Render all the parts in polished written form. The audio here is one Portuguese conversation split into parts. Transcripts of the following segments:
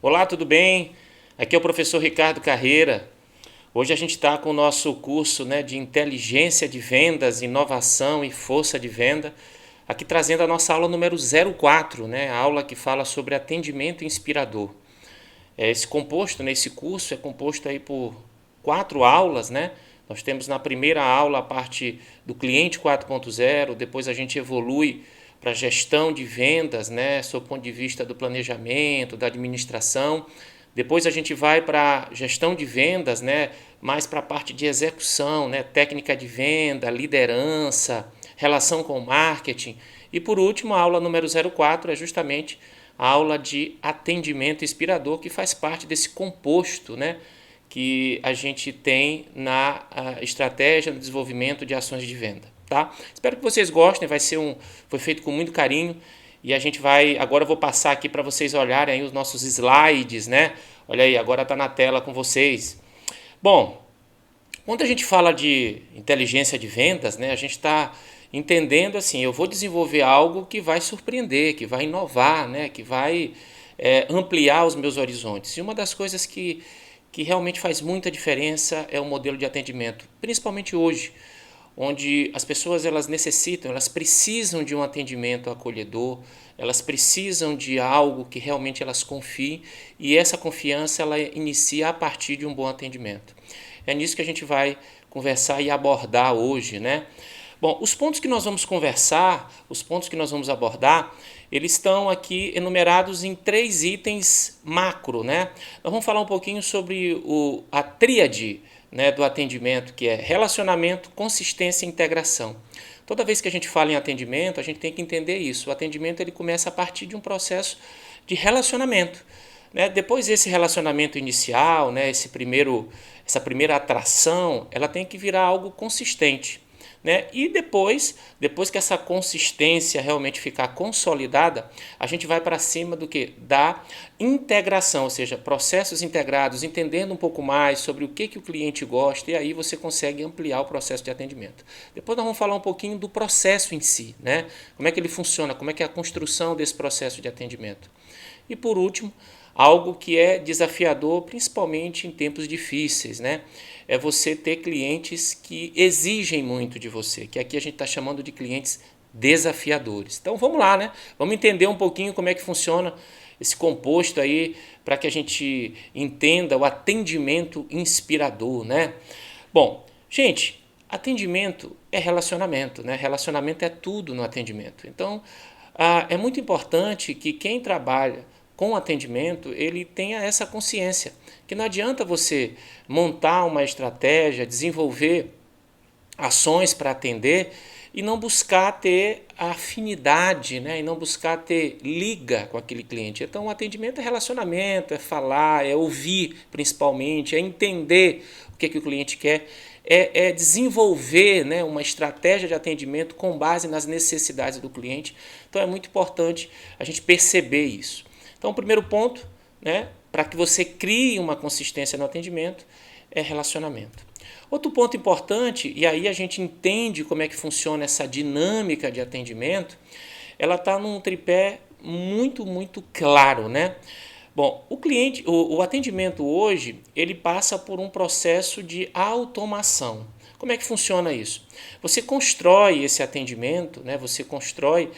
Olá, tudo bem? Aqui é o professor Ricardo Carreira. Hoje a gente está com o nosso curso, de inteligência de vendas, inovação e força de venda, aqui trazendo a nossa aula número 04, a aula que fala sobre atendimento inspirador. Esse composto, esse curso é composto aí por 4 aulas, Nós temos na primeira aula a parte do cliente 4.0, depois a gente evolui para gestão de vendas, sob o ponto de vista do planejamento, da administração. Depois a gente vai para gestão de vendas, mais para a parte de execução, técnica de venda, liderança, relação com o marketing. E por último, a aula número 04 é justamente a aula de atendimento inspirador, que faz parte desse composto, que a gente tem na estratégia de desenvolvimento de ações de venda. Tá? Espero que vocês gostem, foi feito com muito carinho e a gente vai, agora eu vou passar aqui para vocês olharem aí os nossos slides, Olha aí, agora está na tela com vocês. Bom, quando a gente fala de inteligência de vendas, a gente está entendendo assim, eu vou desenvolver algo que vai surpreender, que vai inovar, que vai ampliar os meus horizontes. E uma das coisas que realmente faz muita diferença é o modelo de atendimento, principalmente hoje, onde as pessoas elas precisam de um atendimento acolhedor, elas precisam de algo que realmente elas confiem e essa confiança ela inicia a partir de um bom atendimento. É nisso que a gente vai conversar e abordar hoje, Bom, os pontos que nós vamos conversar, os pontos que nós vamos abordar, eles estão aqui enumerados em 3 itens macro, Nós vamos falar um pouquinho sobre a tríade, do atendimento, que é relacionamento, consistência e integração. Toda vez que a gente fala em atendimento, a gente tem que entender isso. O atendimento ele começa a partir de um processo de relacionamento. Depois desse relacionamento inicial, essa primeira atração, ela tem que virar algo consistente. E depois que essa consistência realmente ficar consolidada, a gente vai para cima do que? Da integração, ou seja, processos integrados, entendendo um pouco mais sobre o que o cliente gosta e aí você consegue ampliar o processo de atendimento. Depois nós vamos falar um pouquinho do processo em si, Como é que ele funciona, como é que é a construção desse processo de atendimento. E por último, algo que é desafiador, principalmente em tempos difíceis, É você ter clientes que exigem muito de você, que aqui a gente está chamando de clientes desafiadores. Então vamos lá, Vamos entender um pouquinho como é que funciona esse composto aí, para que a gente entenda o atendimento inspirador, Bom, gente, atendimento é relacionamento, Relacionamento é tudo no atendimento. Então, é muito importante que quem trabalha com atendimento, ele tenha essa consciência, que não adianta você montar uma estratégia, desenvolver ações para atender e não buscar ter afinidade, e não buscar ter liga com aquele cliente. Então, o atendimento é relacionamento, é falar, é ouvir principalmente, é entender o que o cliente quer, é desenvolver uma estratégia de atendimento com base nas necessidades do cliente. Então, é muito importante a gente perceber isso. Então, o primeiro ponto, para que você crie uma consistência no atendimento, é relacionamento. Outro ponto importante, e aí a gente entende como é que funciona essa dinâmica de atendimento, ela está num tripé muito, muito claro, Bom, o atendimento hoje, ele passa por um processo de automação. Como é que funciona isso? Você constrói esse atendimento, você constrói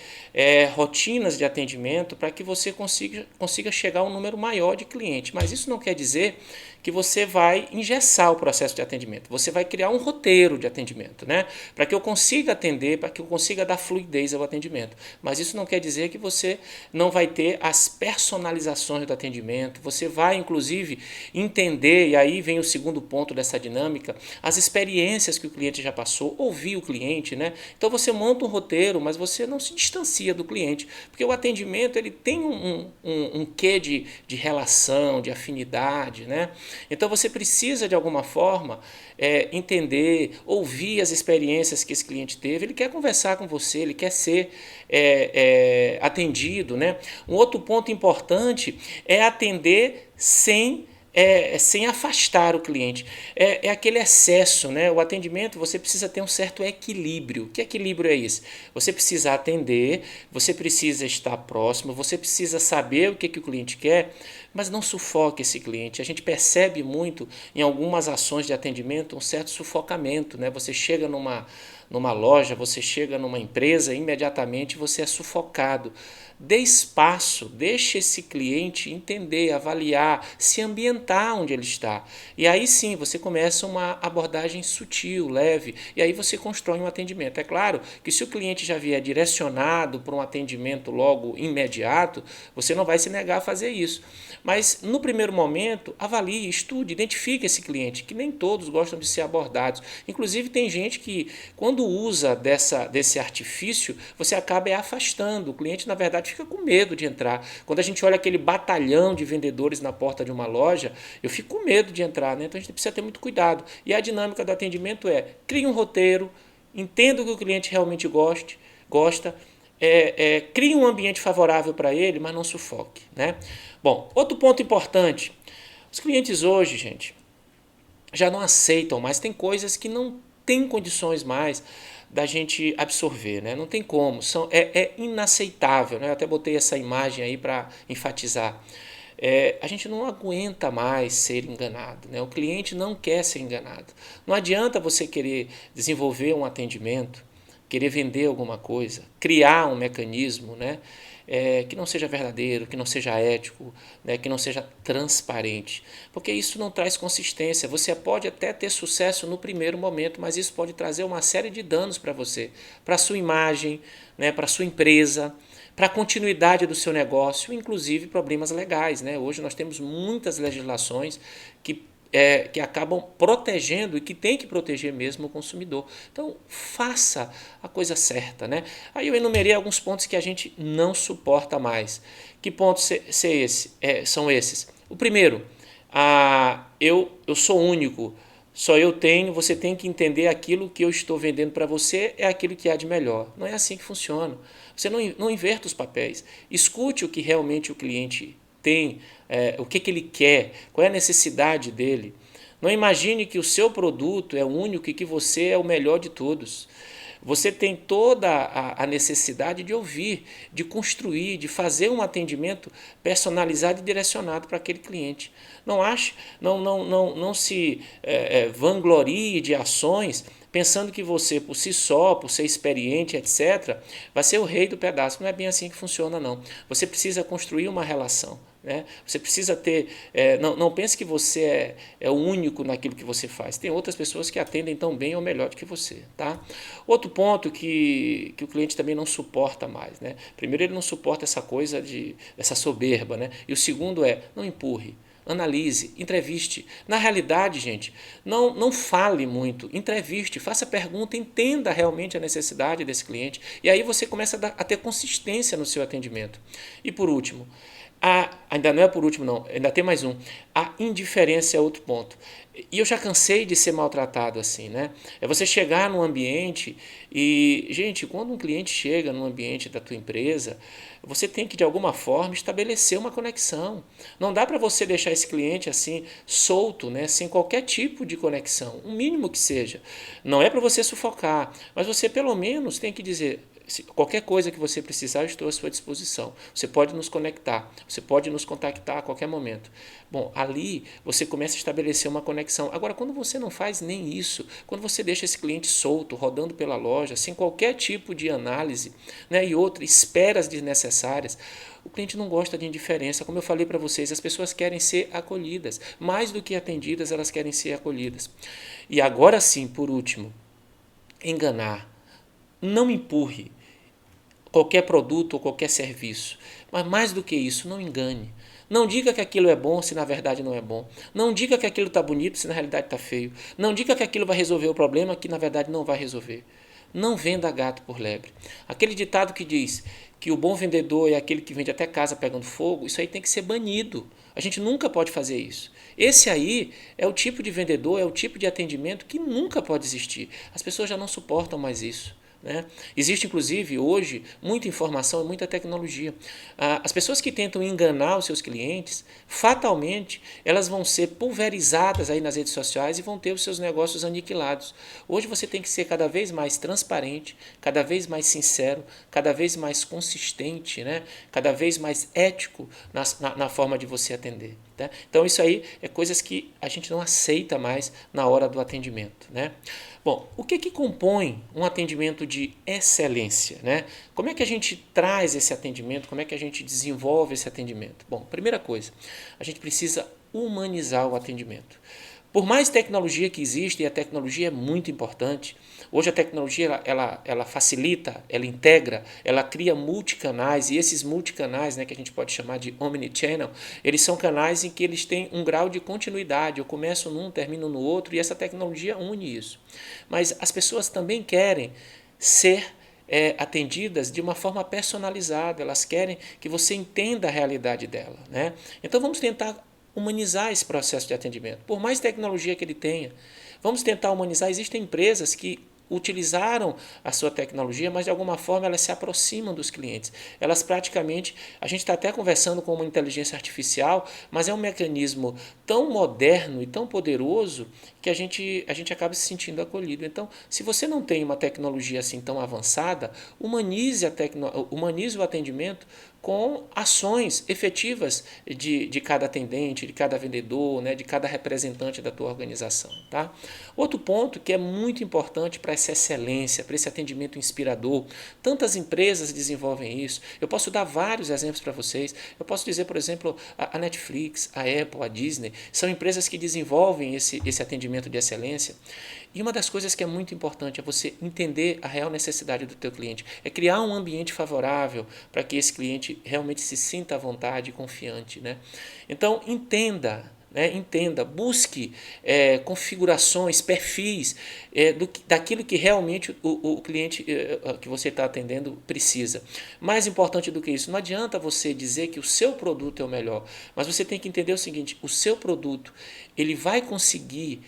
rotinas de atendimento para que você consiga chegar a um número maior de clientes. Mas isso não quer dizer que você vai engessar o processo de atendimento. Você vai criar um roteiro de atendimento, para que eu consiga atender, para que eu consiga dar fluidez ao atendimento. Mas isso não quer dizer que você não vai ter as personalizações do atendimento. Você vai, inclusive, entender, e aí vem o segundo ponto dessa dinâmica, as experiências que o cliente já passou, ouvir o cliente, Então você monta um roteiro, mas você não se distancia do cliente, porque o atendimento ele tem um quê de relação, de afinidade, Então você precisa de alguma forma entender, ouvir as experiências que esse cliente teve, ele quer conversar com você, ele quer ser atendido, Um outro ponto importante é atender sem sem afastar o cliente. É aquele excesso, né? O atendimento, você precisa ter um certo equilíbrio. Que equilíbrio é esse? Você precisa atender, você precisa estar próximo, você precisa saber o que o cliente quer, mas não sufoque esse cliente. A gente percebe muito em algumas ações de atendimento um certo sufocamento, né? Você chega numa loja, você chega numa empresa, imediatamente você é sufocado. Dê espaço, deixe esse cliente entender, avaliar, se ambientar onde ele está. E aí sim, você começa uma abordagem sutil, leve, e aí você constrói um atendimento. É claro que se o cliente já vier direcionado para um atendimento logo imediato, você não vai se negar a fazer isso. Mas no primeiro momento, avalie, estude, identifique esse cliente, que nem todos gostam de ser abordados. Inclusive tem gente que, quando usa desse artifício, você acaba afastando. O cliente, na verdade, fica com medo de entrar. Quando a gente olha aquele batalhão de vendedores na porta de uma loja, eu fico com medo de entrar, né? Então a gente precisa ter muito cuidado. E a dinâmica do atendimento crie um roteiro, entenda o que o cliente realmente gosta, crie um ambiente favorável para ele, mas não sufoque, né? Bom, outro ponto importante, os clientes hoje, gente, já não aceitam mais, tem coisas que não tem condições mais da gente absorver, né? Não tem como, é inaceitável, né? Eu até botei essa imagem aí para enfatizar. A gente não aguenta mais ser enganado, né? O cliente não quer ser enganado. Não adianta você querer desenvolver um atendimento, querer vender alguma coisa, criar um mecanismo, né? Que não seja verdadeiro, que não seja ético, né? Que não seja transparente, porque isso não traz consistência. Você pode até ter sucesso no primeiro momento, mas isso pode trazer uma série de danos para você, para a sua imagem, né? Para a sua empresa, para a continuidade do seu negócio, inclusive problemas legais, né? Hoje nós temos muitas legislações que acabam protegendo e que tem que proteger mesmo o consumidor. Então, faça a coisa certa, né? Aí eu enumerei alguns pontos que a gente não suporta mais. Que pontos são esses? O primeiro, eu sou único, só eu tenho, você tem que entender aquilo que eu estou vendendo para você é aquilo que há de melhor. Não é assim que funciona. Você não inverta os papéis. Escute o que realmente o cliente tem, o que ele quer, qual é a necessidade dele. Não imagine que o seu produto é o único e que você é o melhor de todos. Você tem toda a necessidade de ouvir, de construir, de fazer um atendimento personalizado e direcionado para aquele cliente. Não se vanglorie de ações pensando que você, por si só, por ser experiente, etc., vai ser o rei do pedaço. Não é bem assim que funciona, não. Você precisa construir uma relação. Né? Você precisa ter. Não pense que você é o único naquilo que você faz. Tem outras pessoas que atendem tão bem ou melhor do que você. Tá? Outro ponto que o cliente também não suporta mais. Né? Primeiro, ele não suporta essa coisa dessa soberba. Né? E o segundo não empurre. Analise, entreviste. Na realidade, gente, não fale muito, entreviste, faça pergunta, entenda realmente a necessidade desse cliente e aí você começa a ter consistência no seu atendimento. E por último, ainda não é por último não, ainda tem mais um, a indiferença é outro ponto. E eu já cansei de ser maltratado assim, né? É você chegar num ambiente e, gente, quando um cliente chega num ambiente da tua empresa, você tem que de alguma forma estabelecer uma conexão. Não dá para você deixar esse cliente assim solto, né, sem qualquer tipo de conexão, o mínimo que seja. Não é para você sufocar, mas você pelo menos tem que dizer: qualquer coisa que você precisar, eu estou à sua disposição. Você pode nos conectar, você pode nos contactar a qualquer momento. Bom, ali você começa a estabelecer uma conexão. Agora, quando você não faz nem isso, quando você deixa esse cliente solto, rodando pela loja, sem qualquer tipo de análise, né, e outra, esperas desnecessárias, o cliente não gosta de indiferença. Como eu falei para vocês, as pessoas querem ser acolhidas. Mais do que atendidas, elas querem ser acolhidas. E agora sim, por último, enganar. Não empurre qualquer produto ou qualquer serviço. Mas mais do que isso, não engane. Não diga que aquilo é bom se na verdade não é bom. Não diga que aquilo está bonito se na realidade está feio. Não diga que aquilo vai resolver o problema que na verdade não vai resolver. Não venda gato por lebre. Aquele ditado que diz que o bom vendedor é aquele que vende até casa pegando fogo, isso aí tem que ser banido. A gente nunca pode fazer isso. Esse aí é o tipo de vendedor, é o tipo de atendimento que nunca pode existir. As pessoas já não suportam mais isso. né? Existe, inclusive, hoje, muita informação e muita tecnologia. As pessoas que tentam enganar os seus clientes, fatalmente, elas vão ser pulverizadas aí nas redes sociais e vão ter os seus negócios aniquilados. Hoje você tem que ser cada vez mais transparente, cada vez mais sincero, cada vez mais consistente, né? Cada vez mais ético na forma de você atender. Tá? Então isso aí é coisas que a gente não aceita mais na hora do atendimento, né? Bom, o que compõe um atendimento de excelência, né? Como é que a gente traz esse atendimento? Como é que a gente desenvolve esse atendimento? Bom, primeira coisa, a gente precisa humanizar o atendimento. Por mais tecnologia que existe, e a tecnologia é muito importante, hoje a tecnologia ela facilita, ela integra, ela cria multicanais, e esses multicanais, né, que a gente pode chamar de omnichannel, eles são canais em que eles têm um grau de continuidade, eu começo num, termino no outro, e essa tecnologia une isso. Mas as pessoas também querem ser atendidas de uma forma personalizada, elas querem que você entenda a realidade dela, né? Então vamos tentar humanizar esse processo de atendimento. Por mais tecnologia que ele tenha, vamos tentar humanizar. Existem empresas que utilizaram a sua tecnologia, mas de alguma forma elas se aproximam dos clientes. Elas praticamente, a gente está até conversando com uma inteligência artificial, mas é um mecanismo tão moderno e tão poderoso que a gente acaba se sentindo acolhido. Então, se você não tem uma tecnologia assim tão avançada, humanize o atendimento com ações efetivas de cada atendente, de cada vendedor, né, de cada representante da tua organização. Tá? Outro ponto que é muito importante para essa excelência, para esse atendimento inspirador, tantas empresas desenvolvem isso. Eu posso dar vários exemplos para vocês. Eu posso dizer, por exemplo, a Netflix, a Apple, a Disney, são empresas que desenvolvem esse atendimento de excelência. E uma das coisas que é muito importante é você entender a real necessidade do teu cliente, é criar um ambiente favorável para que esse cliente realmente se sinta à vontade e confiante, né? Então, entenda, busque configurações, perfis daquilo que realmente o cliente que você está atendendo precisa. Mais importante do que isso, não adianta você dizer que o seu produto é o melhor, mas você tem que entender o seguinte, o seu produto ele vai conseguir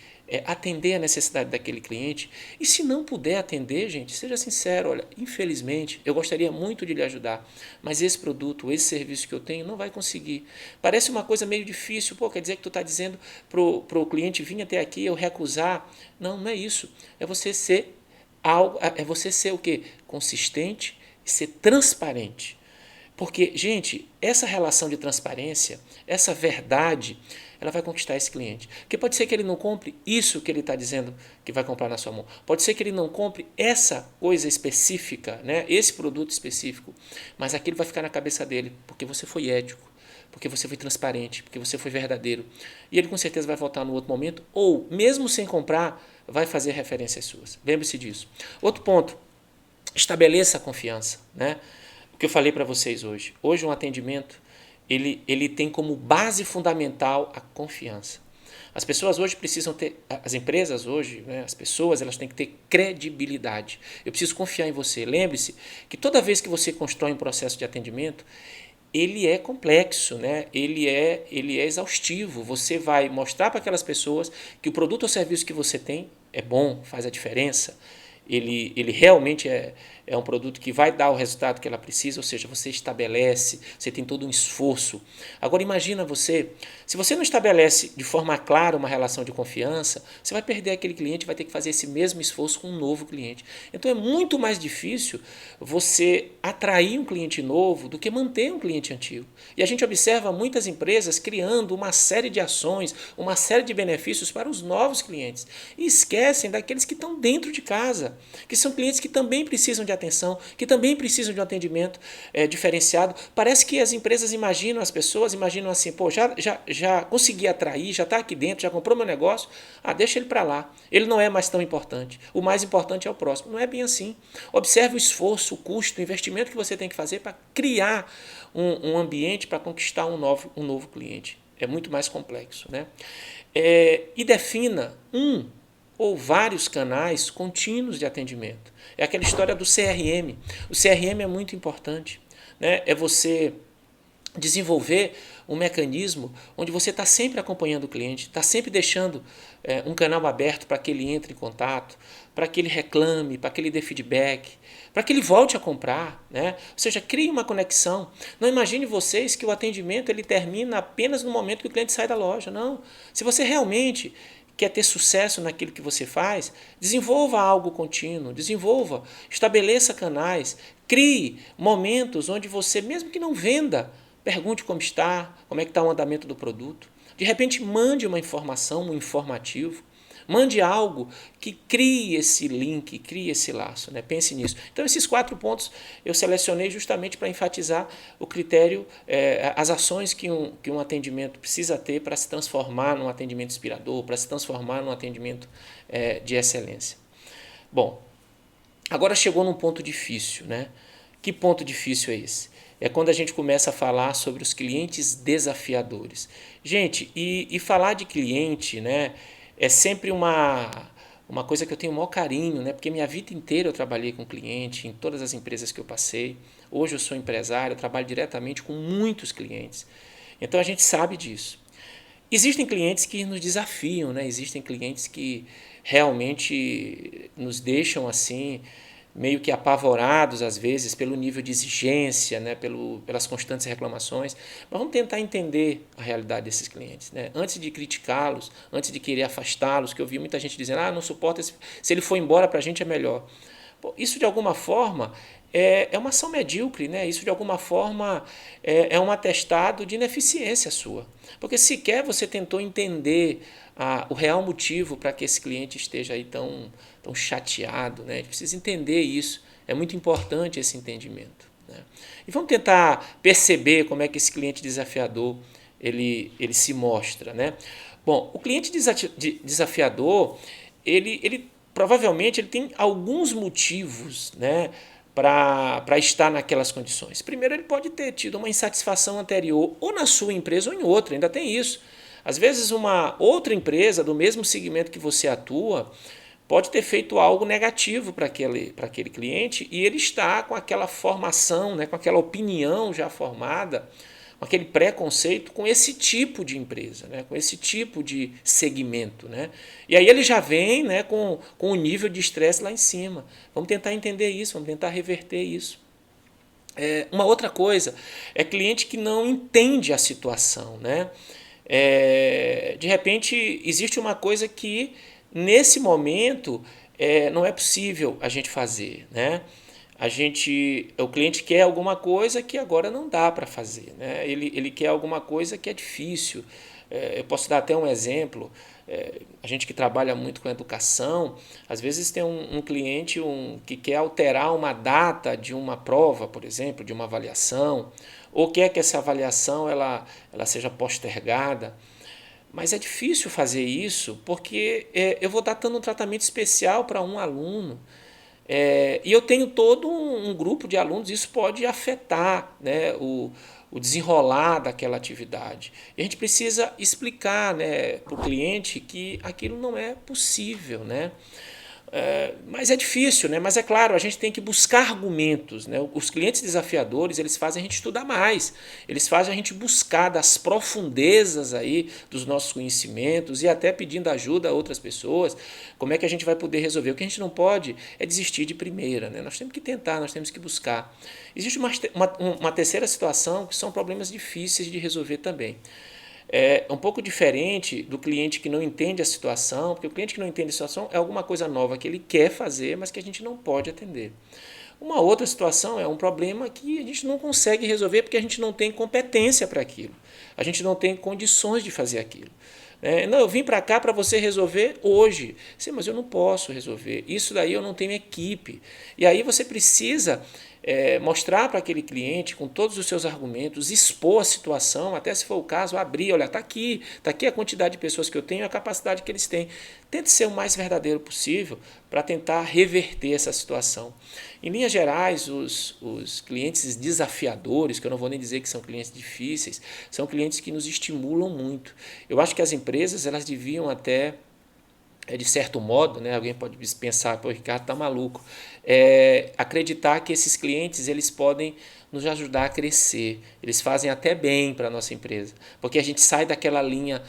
atender a necessidade daquele cliente, e se não puder atender, gente, seja sincero, olha, infelizmente, eu gostaria muito de lhe ajudar, mas esse produto, esse serviço que eu tenho não vai conseguir. Parece uma coisa meio difícil, quer dizer que tu está dizendo pro cliente vir até aqui, eu recusar. Não, não é isso. É você ser o quê? Consistente e ser transparente. Porque, gente, essa relação de transparência, essa verdade, ela vai conquistar esse cliente. Porque pode ser que ele não compre isso que ele está dizendo que vai comprar na sua mão. Pode ser que ele não compre essa coisa específica, né? Esse produto específico. Mas aquilo vai ficar na cabeça dele, porque você foi ético, porque você foi transparente, porque você foi verdadeiro. E ele com certeza vai voltar no outro momento, ou mesmo sem comprar, vai fazer referências suas. Lembre-se disso. Outro ponto, estabeleça a confiança, né? O que eu falei para vocês hoje. Hoje um atendimento, ele tem como base fundamental a confiança. As pessoas hoje precisam ter, as empresas hoje, né, as pessoas, elas têm que ter credibilidade. Eu preciso confiar em você. Lembre-se que toda vez que você constrói um processo de atendimento, ele é complexo, né? Ele é exaustivo. Você vai mostrar para aquelas pessoas que o produto ou serviço que você tem é bom, faz a diferença. Ele realmente é um produto que vai dar o resultado que ela precisa, ou seja, você estabelece, você tem todo um esforço. Agora imagina você, se você não estabelece de forma clara uma relação de confiança, você vai perder aquele cliente, vai ter que fazer esse mesmo esforço com um novo cliente. Então é muito mais difícil você atrair um cliente novo do que manter um cliente antigo. E a gente observa muitas empresas criando uma série de ações, uma série de benefícios para os novos clientes e esquecem daqueles que estão dentro de casa, que são clientes que também precisam de atenção, que também precisam de um atendimento diferenciado. Parece que as empresas imaginam, as pessoas imaginam assim, já consegui atrair, já está aqui dentro, já comprou meu negócio, deixa ele para lá, ele não é mais tão importante, o mais importante é o próximo. Não é bem assim. Observe o esforço, o custo, o investimento que você tem que fazer para criar um ambiente para conquistar um novo cliente. É muito mais complexo, né? E defina ou vários canais contínuos de atendimento. É aquela história do CRM. O CRM é muito importante, né? É você desenvolver um mecanismo onde você está sempre acompanhando o cliente, está sempre deixando um canal aberto para que ele entre em contato, para que ele reclame, para que ele dê feedback, para que ele volte a comprar, né? Ou seja, crie uma conexão. Não imagine vocês que o atendimento ele termina apenas no momento que o cliente sai da loja. Não. Se você realmente quer ter sucesso naquilo que você faz, desenvolva algo contínuo, desenvolva, estabeleça canais, crie momentos onde você, mesmo que não venda, pergunte como está, como é que está o andamento do produto. De repente, mande uma informação, um informativo. Mande algo que crie esse link, crie esse laço, né? Pense nisso. Então, esses 4 pontos eu selecionei justamente para enfatizar o critério, as ações que um atendimento precisa ter para se transformar num atendimento inspirador, para se transformar num atendimento de excelência. Bom, agora chegou num ponto difícil, né? Que ponto difícil é esse? É quando a gente começa a falar sobre os clientes desafiadores. Gente, e falar de cliente, né, é sempre uma coisa que eu tenho o maior carinho, né, porque minha vida inteira eu trabalhei com cliente, em todas as empresas que eu passei. Hoje eu sou empresário, eu trabalho diretamente com muitos clientes. Então a gente sabe disso. Existem clientes que nos desafiam, né? Existem clientes que realmente nos deixam assim, meio que apavorados às vezes pelo nível de exigência, né? Pelas constantes reclamações. Mas vamos tentar entender a realidade desses clientes, né? Antes de criticá-los, antes de querer afastá-los, que eu vi muita gente dizendo, não suporta, se ele for embora para a gente é melhor. Pô, isso de alguma forma é uma ação medíocre, né? Isso de alguma forma é um atestado de ineficiência sua. Porque sequer você tentou entender o real motivo para que esse cliente esteja aí tão chateado, né? A gente precisa entender isso. É muito importante esse entendimento, né? E vamos tentar perceber como é que esse cliente desafiador ele se mostra, né? Bom, o cliente desafiador, ele provavelmente ele tem alguns motivos, né, para estar naquelas condições. Primeiro, ele pode ter tido uma insatisfação anterior, ou na sua empresa ou em outra, ainda tem isso. Às vezes, uma outra empresa do mesmo segmento que você atua pode ter feito algo negativo para aquele cliente e ele está com aquela formação, né, com aquela opinião já formada, com aquele preconceito com esse tipo de empresa, né, com esse tipo de segmento, né? E aí ele já vem, né, com o nível de estresse lá em cima. Vamos tentar entender isso, vamos tentar reverter isso. Uma outra coisa é cliente que não entende a situação, né? De repente existe uma coisa que nesse momento não é possível a gente fazer, né? O cliente quer alguma coisa que agora não dá para fazer, né? Ele quer alguma coisa que é difícil. Eu posso dar até um exemplo. A gente que trabalha muito com educação, às vezes tem um cliente que quer alterar uma data de uma prova, por exemplo, de uma avaliação, ou quer que essa avaliação ela seja postergada. Mas é difícil fazer isso porque eu vou estar dando um tratamento especial para um aluno. E eu tenho todo um grupo de alunos, isso pode afetar, né, o desenrolar daquela atividade. E a gente precisa explicar, né, para o cliente que aquilo não é possível, né? Mas é difícil, né? Mas é claro, a gente tem que buscar argumentos, né? Os clientes desafiadores, eles fazem a gente estudar mais, eles fazem a gente buscar das profundezas aí dos nossos conhecimentos e até pedindo ajuda a outras pessoas, como é que a gente vai poder resolver. O que a gente não pode é desistir de primeira, né? Nós temos que tentar, nós temos que buscar. Existe uma terceira situação que são problemas difíceis de resolver também. É um pouco diferente do cliente que não entende a situação, porque o cliente que não entende a situação é alguma coisa nova que ele quer fazer, mas que a gente não pode atender. Uma outra situação é um problema que a gente não consegue resolver porque a gente não tem competência para aquilo. A gente não tem condições de fazer aquilo. Não, eu vim para cá para você resolver hoje. Sim, mas eu não posso resolver. Isso daí eu não tenho equipe. E aí você precisa mostrar para aquele cliente com todos os seus argumentos, expor a situação, até se for o caso, abrir, olha, está aqui a quantidade de pessoas que eu tenho e a capacidade que eles têm. Tente ser o mais verdadeiro possível para tentar reverter essa situação. Em linhas gerais, os clientes desafiadores, que eu não vou nem dizer que são clientes difíceis, são clientes que nos estimulam muito. Eu acho que as empresas elas deviam até, de certo modo, né, alguém pode pensar, pô, o Ricardo está maluco, acreditar que esses clientes eles podem nos ajudar a crescer. Eles fazem até bem para a nossa empresa, porque a gente sai daquela linha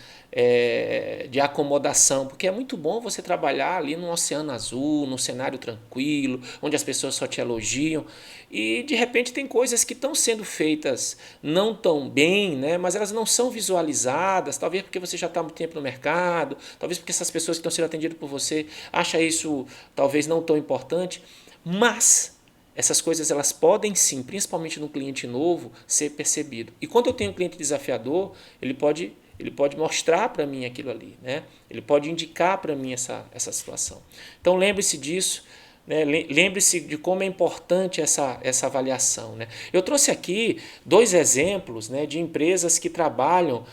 de acomodação, porque é muito bom você trabalhar ali no oceano azul, num cenário tranquilo, onde as pessoas só te elogiam, e de repente tem coisas que estão sendo feitas não tão bem, né, mas elas não são visualizadas, talvez porque você já está há muito tempo no mercado, talvez porque essas pessoas que estão sendo atendidas por você acham isso talvez não tão importante, mas essas coisas elas podem sim, principalmente no cliente novo, ser percebido. E quando eu tenho um cliente desafiador, ele pode mostrar para mim aquilo ali, né? Ele pode indicar para mim essa situação. Então lembre-se disso, né? Lembre-se de como é importante essa avaliação, né? Eu trouxe aqui 2 exemplos, né, de empresas que trabalham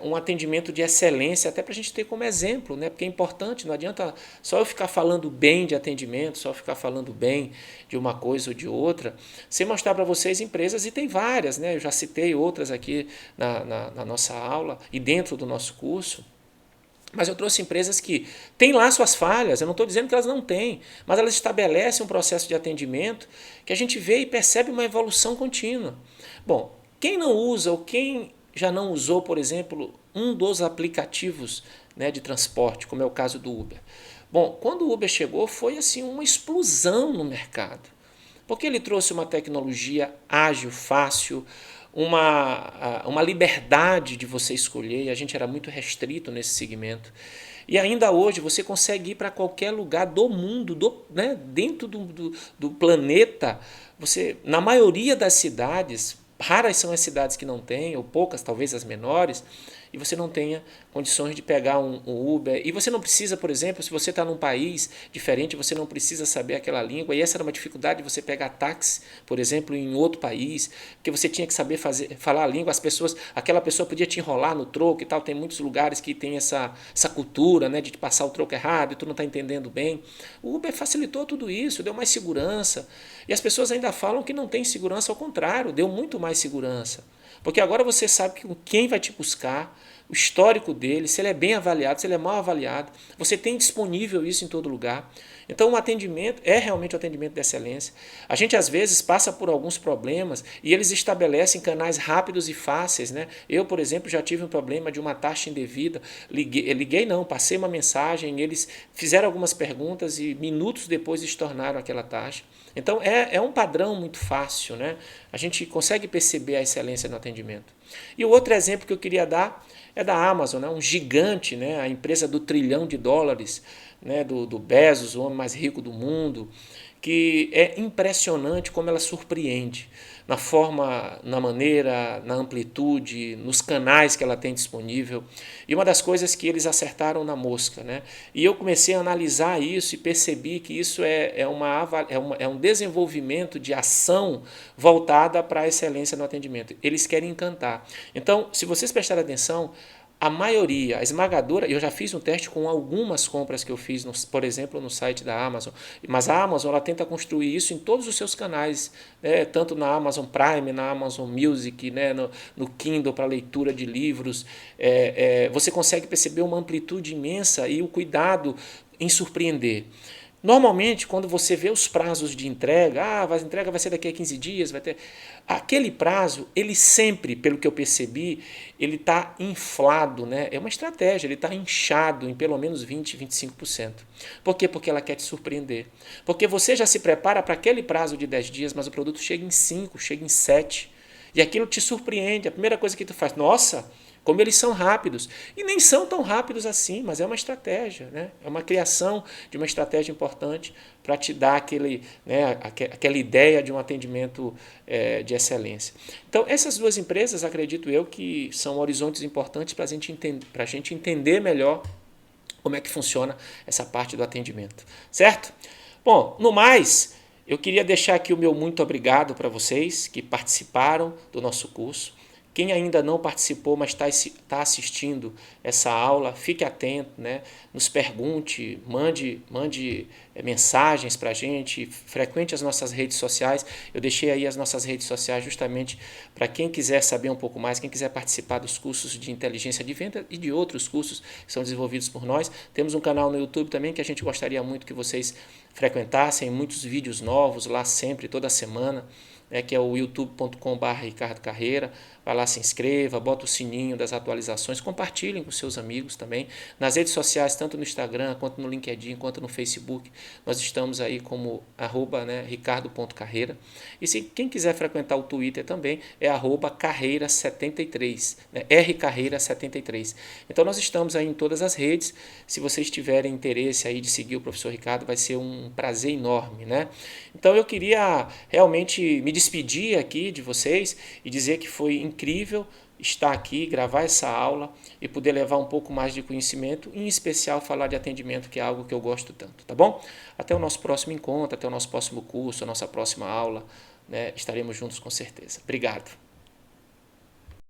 um atendimento de excelência, até para a gente ter como exemplo, né? Porque é importante, não adianta só eu ficar falando bem de atendimento, só ficar falando bem de uma coisa ou de outra, sem mostrar para vocês empresas, e tem várias, né? Eu já citei outras aqui na nossa aula e dentro do nosso curso, mas eu trouxe empresas que têm lá suas falhas, eu não estou dizendo que elas não têm, mas elas estabelecem um processo de atendimento que a gente vê e percebe uma evolução contínua. Bom, quem não usa ou quem já não usou, por exemplo, um dos aplicativos, né, de transporte, como é o caso do Uber? Bom, quando o Uber chegou, foi assim uma explosão no mercado, porque ele trouxe uma tecnologia ágil, fácil, uma liberdade de você escolher, e a gente era muito restrito nesse segmento. E ainda hoje você consegue ir para qualquer lugar do mundo, né, dentro do planeta. Você, na maioria das cidades, raras são as cidades que não têm, ou poucas, talvez as menores, e você não tenha condições de pegar um Uber. E você não precisa, por exemplo, se você está num país diferente, você não precisa saber aquela língua. E essa era uma dificuldade de você pegar táxi, por exemplo, em outro país, porque você tinha que saber falar a língua. Aquela pessoa podia te enrolar no troco e tal. Tem muitos lugares que tem essa cultura, né, de te passar o troco errado e tu não está entendendo bem. O Uber facilitou tudo isso, deu mais segurança. E as pessoas ainda falam que não tem segurança, ao contrário, deu muito mais segurança. Porque agora você sabe quem vai te buscar, o histórico dele, se ele é bem avaliado, se ele é mal avaliado. Você tem disponível isso em todo lugar. Então o atendimento é realmente um atendimento de excelência. A gente às vezes passa por alguns problemas e eles estabelecem canais rápidos e fáceis, né? Eu, por exemplo, já tive um problema de uma taxa indevida. Liguei não, passei uma mensagem, eles fizeram algumas perguntas e minutos depois estornaram aquela taxa. Então é um padrão muito fácil, né? A gente consegue perceber a excelência no atendimento. E o outro exemplo que eu queria dar é da Amazon, né? Um gigante, né? A empresa do $1 trilhão, né? do Bezos, o homem mais rico do mundo, que é impressionante como ela surpreende na forma, na maneira, na amplitude, nos canais que ela tem disponível. E uma das coisas que eles acertaram na mosca, né? E eu comecei a analisar isso e percebi que isso é um desenvolvimento de ação voltada para a excelência no atendimento. Eles querem encantar. Então, se vocês prestarem atenção, a maioria, a esmagadora, eu já fiz um teste com algumas compras que eu fiz, por exemplo, no site da Amazon, mas a Amazon ela tenta construir isso em todos os seus canais, né? Tanto na Amazon Prime, na Amazon Music, né? no Kindle para leitura de livros. Você consegue perceber uma amplitude imensa e o cuidado em surpreender. Normalmente, quando você vê os prazos de entrega, a entrega vai ser daqui a 15 dias, vai ter... Aquele prazo, ele sempre, pelo que eu percebi, ele está inflado, né? É uma estratégia, ele está inchado em pelo menos 20%, 25%. Por quê? Porque ela quer te surpreender. Porque você já se prepara para aquele prazo de 10 dias, mas o produto chega em 5, chega em 7. E aquilo te surpreende. A primeira coisa que tu faz, nossa, como eles são rápidos. E nem são tão rápidos assim, mas é uma estratégia, né? É uma criação de uma estratégia importante para te dar aquela ideia de um atendimento de excelência. Então, essas duas empresas, acredito eu, que são horizontes importantes para a gente entender melhor como é que funciona essa parte do atendimento. Certo? Bom, no mais, eu queria deixar aqui o meu muito obrigado para vocês que participaram do nosso curso. Quem ainda não participou, mas está assistindo essa aula, fique atento, né? Nos pergunte, mande mensagens para a gente, frequente as nossas redes sociais. Eu deixei aí as nossas redes sociais justamente para quem quiser saber um pouco mais, quem quiser participar dos cursos de inteligência de venda e de outros cursos que são desenvolvidos por nós. Temos um canal no YouTube também que a gente gostaria muito que vocês frequentassem, muitos vídeos novos lá sempre, toda semana. né, que é o youtube.com/Ricardo Carreira. Vai lá, se inscreva, bota o sininho das atualizações, compartilhem com seus amigos também. Nas redes sociais, tanto no Instagram, quanto no LinkedIn, quanto no Facebook, nós estamos aí como @ Ricardo.carreira. E se quem quiser frequentar o Twitter também, é @carreira73, né, rcarreira73. Então nós estamos aí em todas as redes. Se vocês tiverem interesse aí de seguir o professor Ricardo, vai ser um prazer enorme, né? Então eu queria realmente me despedir aqui de vocês e dizer que foi incrível estar aqui, gravar essa aula e poder levar um pouco mais de conhecimento, em especial falar de atendimento, que é algo que eu gosto tanto, tá bom? Até o nosso próximo encontro, até o nosso próximo curso, a nossa próxima aula, né? Estaremos juntos com certeza. Obrigado.